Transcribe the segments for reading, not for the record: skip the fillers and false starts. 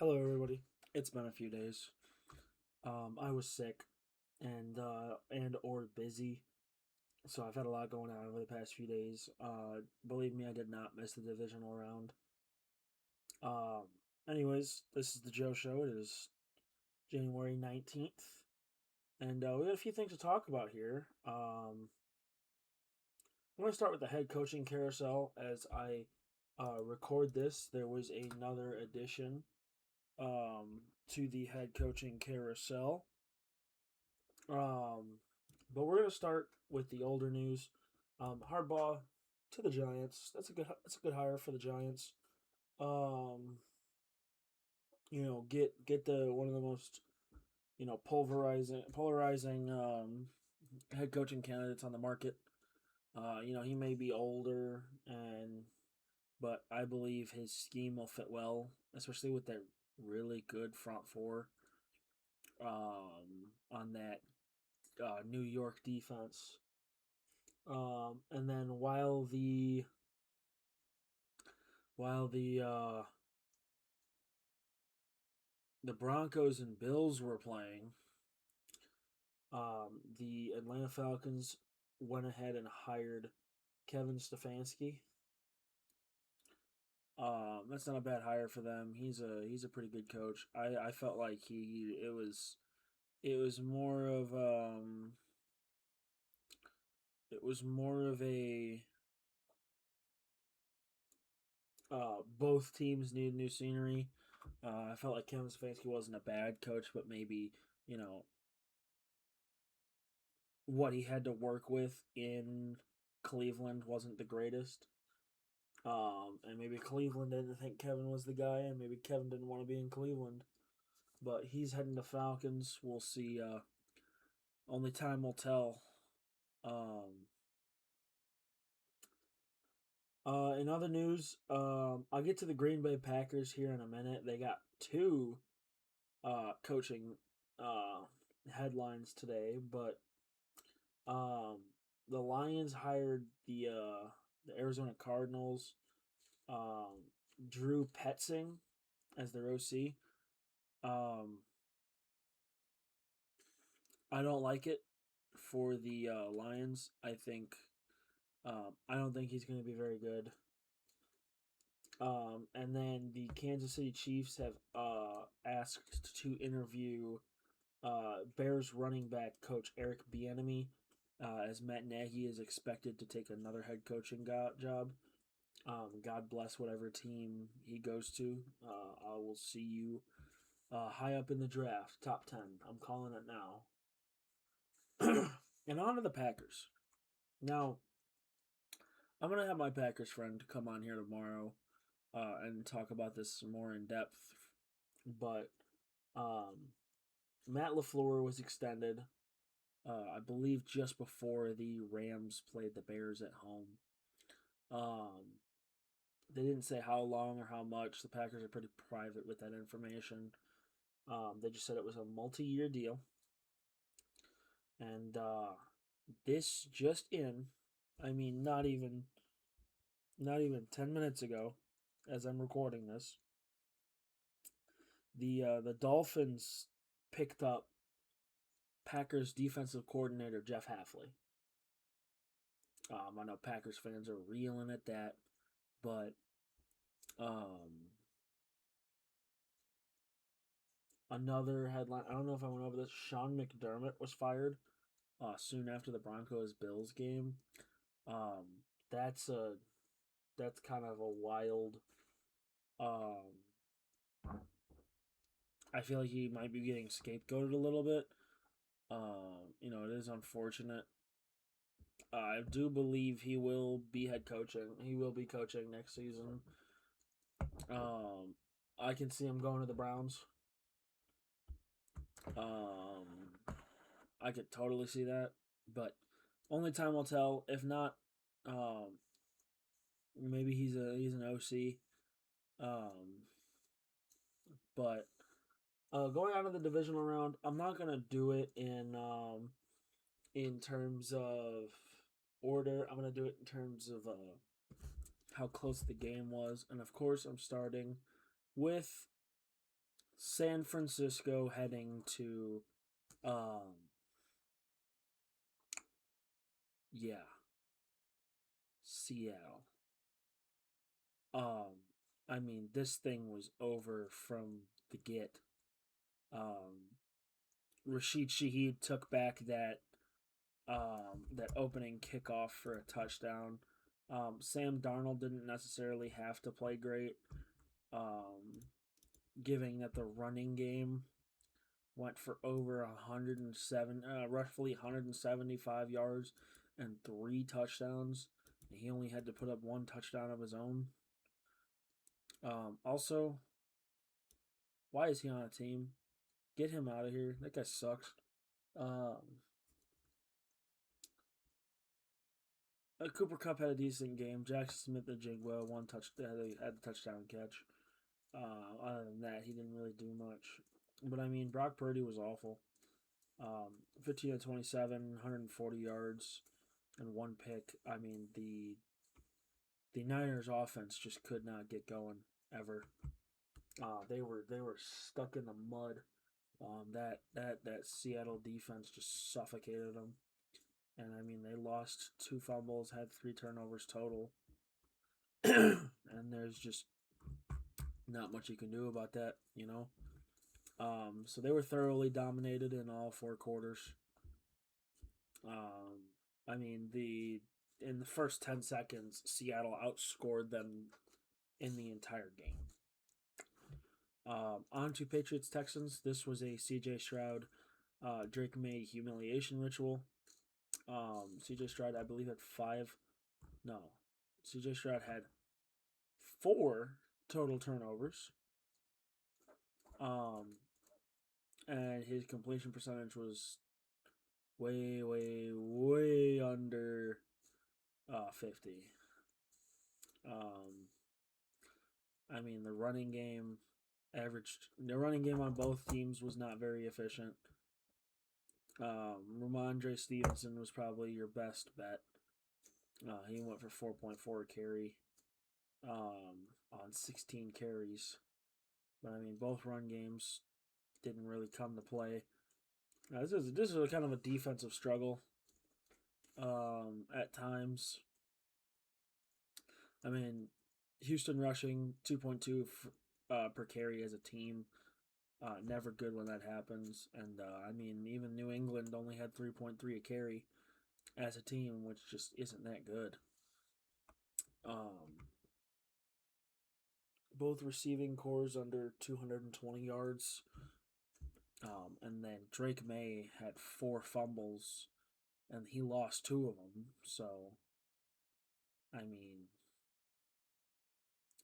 Hello, everybody. It's been a few days. I was sick and or busy, so I've had a lot going on over the past few days. Believe me, I did not miss the divisional round. Um, Anyways, this is the Joe Show. It is January 19th, and we got a few things to talk about here. I'm going to start with the head coaching carousel. As I record this, there was another addition um, to the head coaching carousel. Um, but we're gonna start with the older news. Harbaugh to the Giants. That's a good hire for the Giants. Um, get the one of the most polarizing head coaching candidates on the market. He may be older but I believe his scheme will fit well, especially with that really good front four on that New York defense. And then while the Broncos and Bills were playing, the Atlanta Falcons went ahead and hired Kevin Stefanski. That's not a bad hire for them. He's a pretty good coach. I felt like he it was more of it was more of a both teams need new scenery. I felt like Kevin Stefanski wasn't a bad coach, but maybe you know what he had to work with in Cleveland wasn't the greatest. And maybe Cleveland didn't think Kevin was the guy, and maybe Kevin didn't want to be in Cleveland. But he's heading to Falcons. We'll see. Only time will tell. Um, in other news, I'll get to the Green Bay Packers here in a minute. They got two coaching uh, headlines today, but um, the Lions hired the Arizona Cardinals Drew Petzing as their OC. Um, I don't like it for the Lions. I don't think he's going to be very good. And then the Kansas City Chiefs have asked to interview Bears running back coach Eric Bieniemy, as Matt Nagy is expected to take another head coaching job. God bless whatever team he goes to. I will see you high up in the draft, top 10. I'm calling it now. And on to the Packers. Now, I'm going to have my Packers friend come on here tomorrow and talk about this more in depth. But um, Matt LaFleur was extended, I believe, just before the Rams played the Bears at home. They didn't say how long or how much. The Packers are pretty private with that information. They just said it was a multi-year deal. And this just in, I mean, not even 10 minutes ago, as I'm recording this, the Dolphins picked up Packers defensive coordinator Jeff Hafley. I know Packers fans are reeling at that, but another headline. I don't know if I went over this. Sean McDermott was fired soon after the Broncos Bills game. Um, that's a that's kind of a wild. I feel like he might be getting scapegoated a little bit. It is unfortunate. I do believe he will be head coaching. He will be coaching next season. Um, I can see him going to the Browns. Um, I could totally see that, but only time will tell. If not, maybe he's an OC. Um, but going on to the divisional round, I'm not gonna do it in terms of order. I'm gonna do it in terms of how close the game was, and of course, I'm starting with San Francisco heading to, yeah, Seattle. Um, I mean, this thing was over from the get. Um, Rashid Shaheed took back that opening kickoff for a touchdown. Sam Darnold didn't necessarily have to play great, um, giving that the running game went for over 107, roughly 175 yards and 3 touchdowns. He only had to put up 1 touchdown of his own. Also, why is he on a team? Get him out of here. That guy sucks. Cooper Kupp had a decent game. Jackson Smith and Jigwell had the touchdown catch. Other than that, he didn't really do much. But I mean, Brock Purdy was awful. 15 of 27, 140 yards, and 1 pick. I mean, the Niners offense just could not get going ever. They were stuck in the mud. That Seattle defense just suffocated them. And I mean, they lost 2 fumbles, had 3 turnovers total. And there's just not much you can do about that, you know? So they were thoroughly dominated in all 4 quarters. I mean, in the first 10 seconds, Seattle outscored them in the entire game. On to Patriots Texans. This was a CJ Stroud, Drake May humiliation ritual. CJ Stroud, I believe, had 5. No, CJ Stroud had 4 total turnovers. And his completion percentage was way under 50. I mean, the running game on both teams was not very efficient. Ramondre Stevenson was probably your best bet. He went for 4.4 carry on 16 carries. But I mean, both run games didn't really come to play. This is a kind of a defensive struggle at times. I mean, Houston rushing 2.2 per carry as a team. Never good when that happens. And I mean, even New England only had 3.3 a carry as a team, which just isn't that good. Both receiving cores under 220 yards. And then Drake May had 4 fumbles, and he lost 2 of them. So, I mean,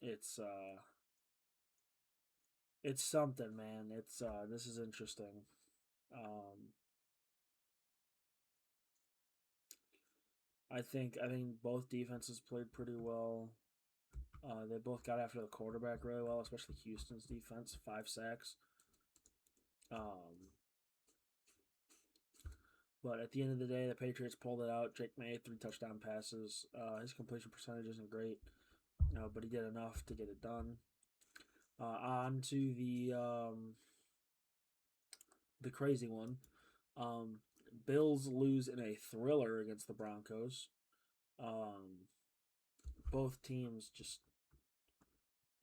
it's something, man. This is interesting. I think both defenses played pretty well. They both got after the quarterback really well, especially Houston's defense, 5 sacks. But at the end of the day, the Patriots pulled it out. Drake May, 3 touchdown passes. His completion percentage isn't great, but he did enough to get it done. On to the crazy one. Bills lose in a thriller against the Broncos. Both teams just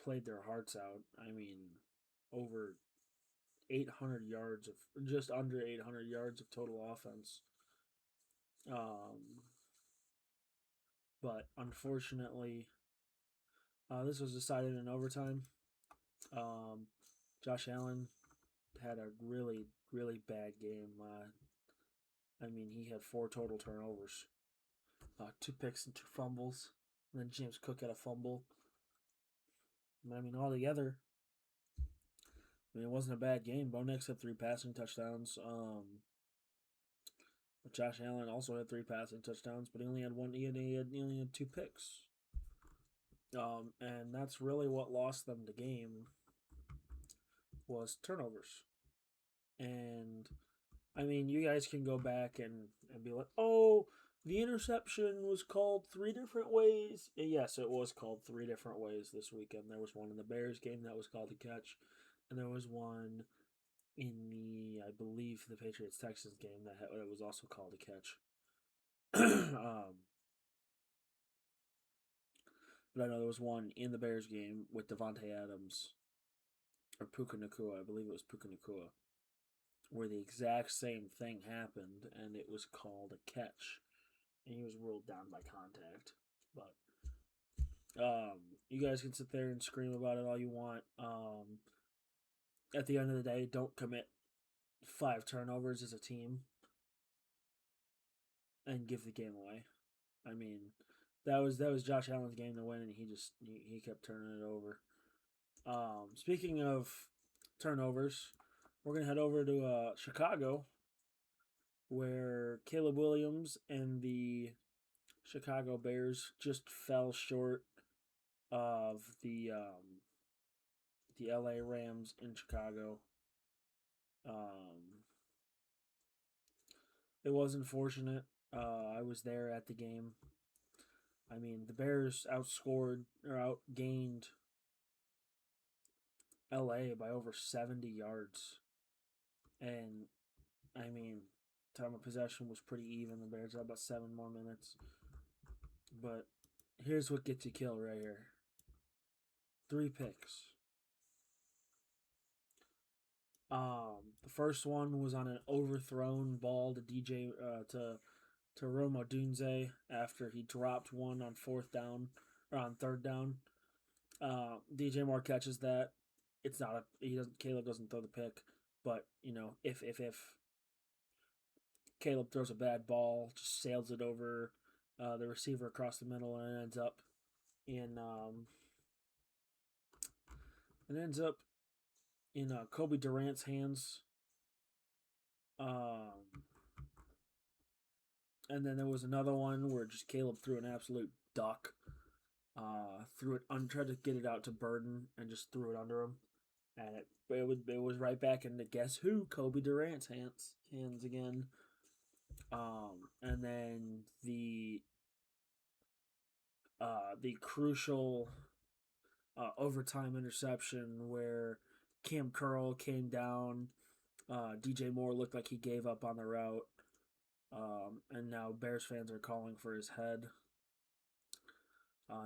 played their hearts out. I mean, over 800 yards of just under 800 yards of total offense. But unfortunately, this was decided in overtime. Josh Allen had a really bad game. I mean, he had 4 total turnovers, 2 picks and 2 fumbles, and then James Cook had a fumble. I mean, altogether, it wasn't a bad game. Bo Nix had 3 passing touchdowns. Josh Allen also had 3 passing touchdowns, but he only had 1. He only had 2 picks. And that's really what lost them the game was turnovers. And I mean, you guys can go back and be like, oh, the interception was called 3 different ways. Yes, it was called 3 different ways this weekend. There was one in the Bears game that was called a catch, and there was one in I believe, the Patriots Texans game that was also called a catch. But I know there was one in the Bears game with Devontae Adams or Puka Nacua. I believe it was Puka Nacua, where the exact same thing happened and it was called a catch, and he was ruled down by contact. But you guys can sit there and scream about it all you want. At the end of the day, don't commit 5 turnovers as a team and give the game away. I mean, that was Josh Allen's game to win, and he kept turning it over. Speaking of turnovers, we're gonna head over to Chicago, where Caleb Williams and the Chicago Bears just fell short of the LA Rams in Chicago. It was unfortunate. I was there at the game. I mean, the Bears outgained LA by over 70 yards. And, I mean, time of possession was pretty even. The Bears had about 7 more minutes. But here's what gets you killed right here. 3 picks. The first one was on an overthrown ball to to Rome Odunze after he dropped one on 4th down or on 3rd down. DJ Moore catches that. It's not Caleb doesn't throw the pick, but if Caleb throws a bad ball, just sails it over the receiver across the middle, and it ends up in Kobe Durant's hands. And then there was another one where just Caleb threw an absolute duck. Tried to get it out to Burden and just threw it under him, and it was right back into guess who, Kobe Durant's hands again. And then the crucial overtime interception where Cam Curl came down. DJ Moore looked like he gave up on the route. And now Bears fans are calling for his head.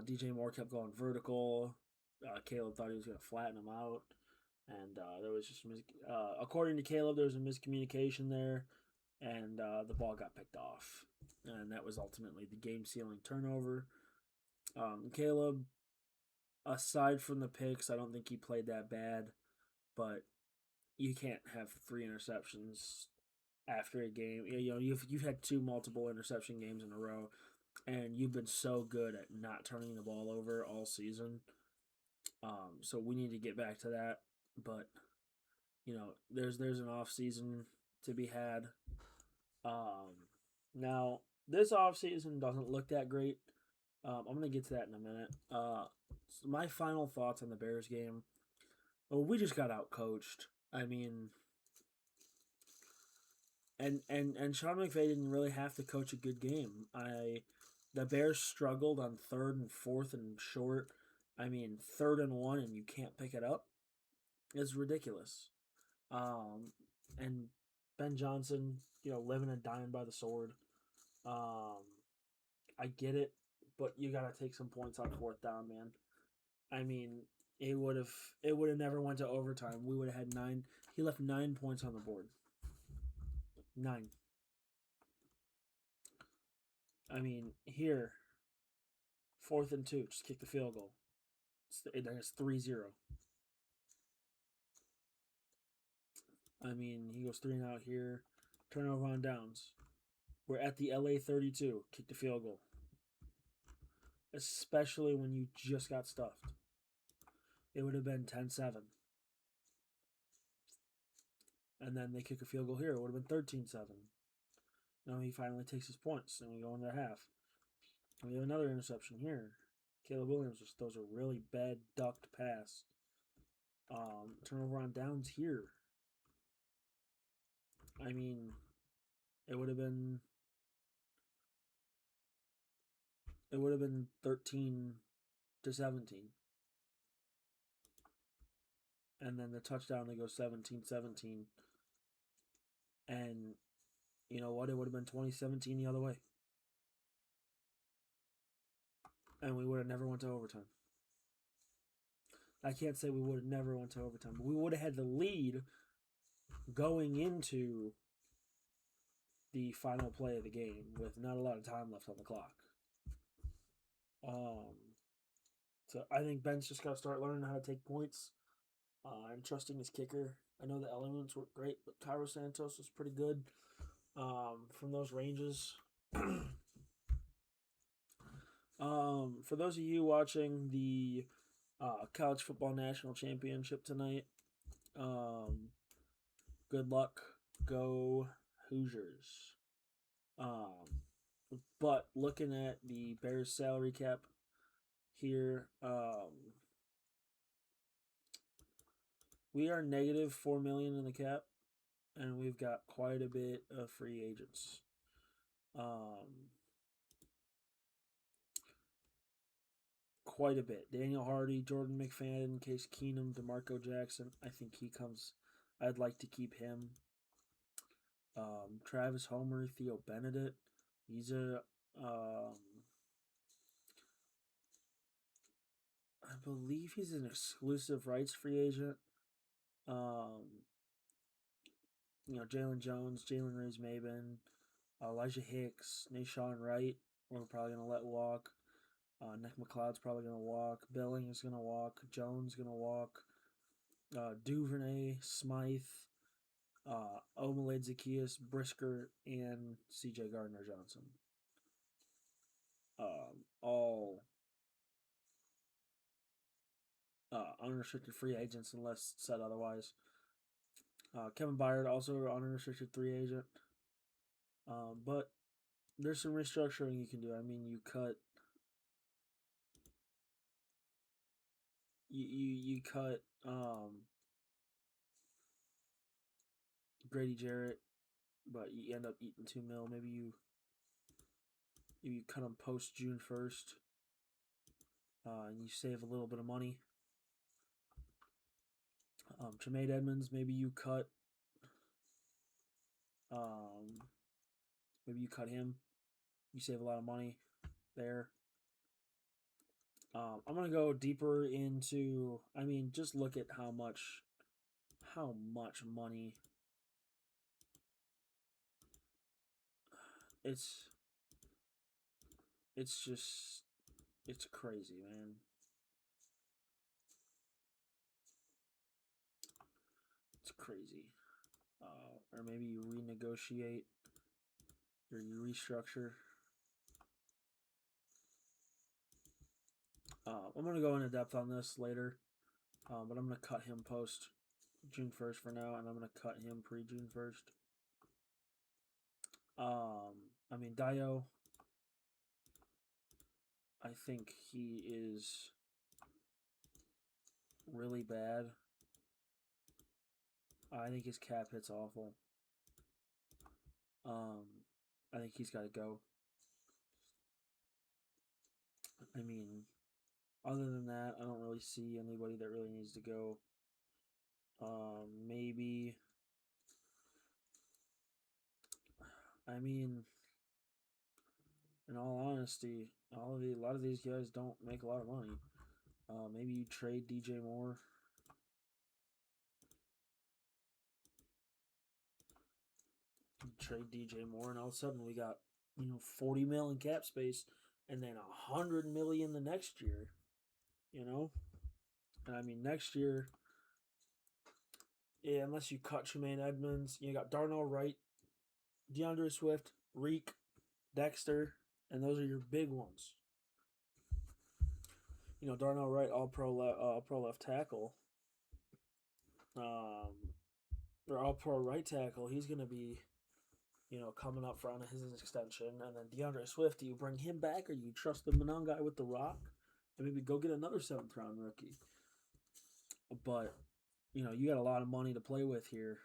DJ Moore kept going vertical. Caleb thought he was going to flatten him out. And there was just, according to Caleb, there was a miscommunication there. And the ball got picked off. And that was ultimately the game-sealing turnover. Caleb, aside from the picks, I don't think he played that bad. But you can't have 3 interceptions after a game. You've had 2 multiple interception games in a row, and you've been so good at not turning the ball over all season. So we need to get back to that. But there's an off season to be had. Now this off season doesn't look that great. I'm gonna get to that in a minute. So my final thoughts on the Bears game. Well, we just got out coached. I mean, and Sean McVay didn't really have to coach a good game. The Bears struggled on 3rd and 4th and short. I mean, 3rd and 1 and you can't pick it up. It's ridiculous. And Ben Johnson, living and dying by the sword. I get it, but you gotta take some points on 4th down, man. I mean, it would have never went to overtime. We would have had 9. He left 9 points on the board. 9. I mean, here, 4th and 2, just kick the field goal. It's 3-0. I mean, he goes 3 and out here. Turnover on downs. We're at the LA 32. Kick the field goal. Especially when you just got stuffed. It would have been 10-7. And then they kick a field goal here. It would have been 13-7. Now he finally takes his points, and we go into half. And we have another interception here. Caleb Williams just throws a really bad ducked pass. Turnover on downs here. I mean, it would have been 13-17. and then the touchdown to go 17-17. And you know what? It would have been 2017 the other way. And we would have never went to overtime. I can't say we would have never went to overtime, but we would have had the lead going into the final play of the game with not a lot of time left on the clock. So I think Ben's just got to start learning how to take points and trusting his kicker. I know the elements were great, but Cairo Santos was pretty good from those ranges. For those of you watching the College Football National Championship tonight, good luck. Go Hoosiers. But looking at the Bears salary cap here, we are negative $4 million in the cap, and we've got quite a bit of free agents. Quite a bit. Daniel Hardy, Jordan McFadden, Case Keenum, DeMarco Jackson. I think he comes. I'd like to keep him. Travis Homer, Theo Benedict. He's a I believe he's an exclusive rights free agent. Jalen Jones, Jalen Reeves-Maybin, Elijah Hicks, Nashawn Wright, we're probably going to let walk. Nick McLeod's probably going to walk. Billing is going to walk. Jones going to walk. Duvernay, Smythe, Omalade Zacchaeus, Brisker, and C.J. Gardner-Johnson. All unrestricted free agents unless said otherwise. Kevin Byard, also an unrestricted free agent. But there's some restructuring you can do. I mean, you cut you cut Grady Jarrett, but you end up eating $2 million. Maybe you cut him post June 1st, and you save a little bit of money. Tremaine Edmonds, maybe you cut him. You save a lot of money there. I'm gonna go deeper into. I mean, just look at how much money. It's crazy, man. It's crazy. Or maybe you renegotiate or you restructure. I'm going to go into depth on this later, but I'm going to cut him post June 1st for now, and I'm going to cut him pre-June 1st. Dio, I think he is really bad. I think his cap hit's awful. I think he's got to go. I mean, other than that, I don't really see anybody that really needs to go. Maybe. I mean, in all honesty, a lot of these guys don't make a lot of money. Maybe you trade DJ Moore. You trade DJ Moore, and all of a sudden we got $40 million cap space, and then $100 million the next year. And I mean next year, yeah, unless you cut Tremaine Edmonds, you got Darnell Wright, DeAndre Swift, Reek, Dexter, and those are your big ones. Darnell Wright, all pro left tackle, or all pro right tackle. He's gonna be, coming up for on his extension, and then DeAndre Swift. Do you bring him back, or you trust the Manon guy with the rock, and maybe go get another 7th round rookie? But you got a lot of money to play with here.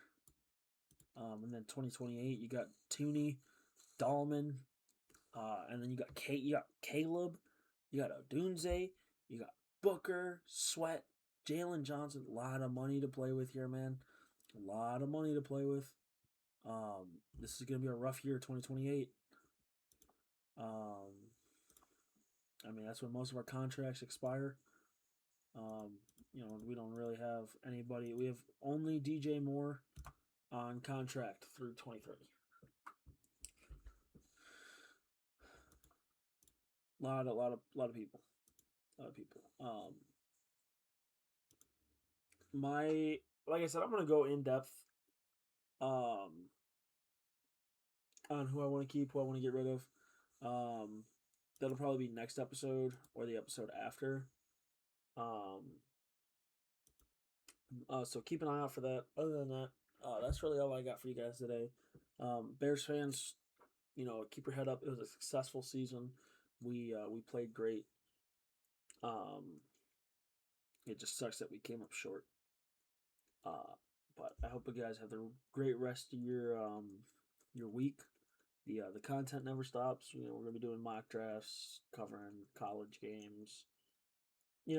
And then 2028, you got Tooney, Dahlman, and then you got Caleb, you got Odunze, you got Booker, Sweat, Jalen Johnson, a lot of money to play with here, man. A lot of money to play with. This is gonna be a rough year, 2028. Um, I mean, that's when most of our contracts expire. Um, we don't really have anybody. We have only DJ Moore on contract through 2030. Lot of people. A lot of people. Like I said, I'm gonna go in depth um on who I want to keep, who I want to get rid of. That'll probably be next episode or the episode after. Um, so keep an eye out for that. Other than that, that's really all I got for you guys today. Bears fans, keep your head up. It was a successful season. We played great. It just sucks that we came up short. But I hope you guys have a great rest of your week. The content never stops. We're gonna be doing mock drafts, covering college games,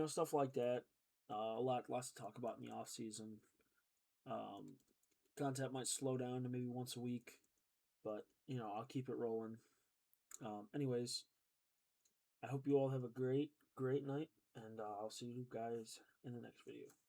stuff like that. Lots to talk about in the off season. Content might slow down to maybe once a week, but I'll keep it rolling. Anyways, I hope you all have a great night, and I'll see you guys in the next video.